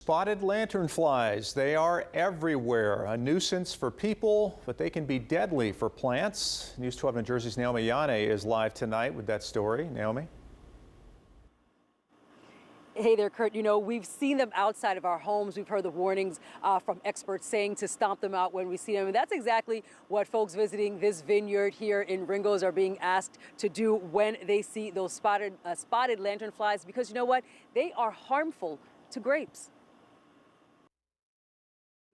Spotted lanternflies, they are everywhere. A nuisance for people, but they can be deadly for plants. News 12 New Jersey's Naomi Yane is live tonight with that story. Naomi? Hey there, Kurt. You know, we've seen them outside of our homes. We've heard the warnings from experts saying to stomp them out when we see them. And that's exactly what folks visiting this vineyard here in Ringgold are being asked to do when they see those spotted lanternflies, because you know what? They are harmful to grapes.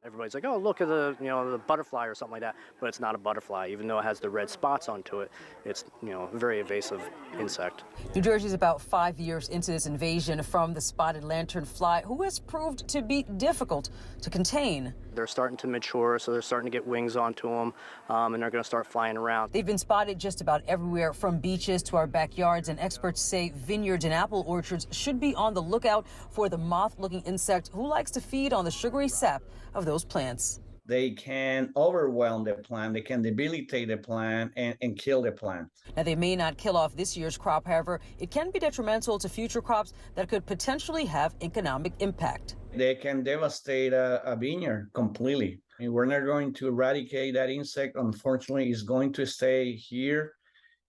Everybody's like, oh, look at the butterfly or something like that, but it's not a butterfly. Even though it has the red spots onto it, it's, a very invasive insect. New Jersey's about 5 years into this invasion from the spotted lanternfly, who has proved to be difficult to contain. They're starting to mature, so they're starting to get wings onto them, and they're going to start flying around. They've been spotted just about everywhere, from beaches to our backyards, and experts say vineyards and apple orchards should be on the lookout for the moth-looking insect who likes to feed on the sugary sap of those plants. They can overwhelm the plant, they can debilitate the plant and kill the plant. Now, they may not kill off this year's crop. However, it can be detrimental to future crops that could potentially have economic impact. They can devastate a vineyard completely. And we're not going to eradicate that insect. Unfortunately, it's going to stay here.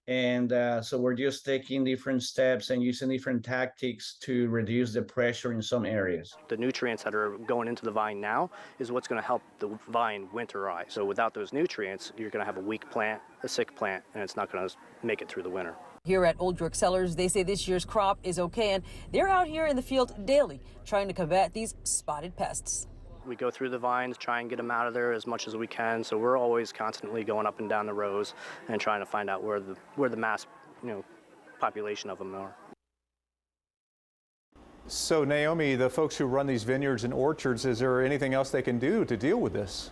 And so we're just taking different steps and using different tactics to reduce the pressure in some areas. The nutrients that are going into the vine now is what's going to help the vine winterize. So without those nutrients, you're going to have a weak plant, a sick plant, and it's not going to make it through the winter. Here at Old York Cellars, they say this year's crop is okay, and they're out here in the field daily trying to combat these spotted pests. We go through the vines, try and get them out of there as much as we can. So we're always constantly going up and down the rows and trying to find out where the mass, population of them are. So, Naomi, the folks who run these vineyards and orchards, is there anything else they can do to deal with this?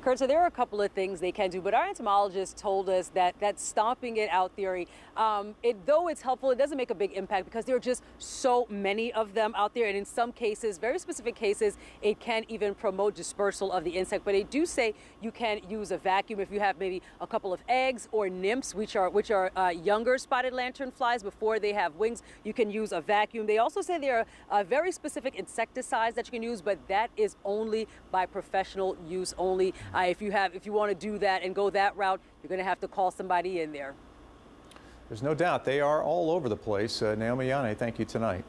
Kurt, so there are a couple of things they can do, but our entomologist told us that stomping it out theory, though it's helpful, it doesn't make a big impact because there are just so many of them out there. And in some cases, very specific cases, it can even promote dispersal of the insect. But they do say you can use a vacuum if you have maybe a couple of eggs or nymphs, which are younger spotted lanternflies before they have wings. You can use a vacuum. They also say there are very specific insecticides that you can use, but that is only by professional use only. If you want to do that and go that route, you're going to have to call somebody in there. There's no doubt they are all over the place. Naomi Yane, thank you tonight.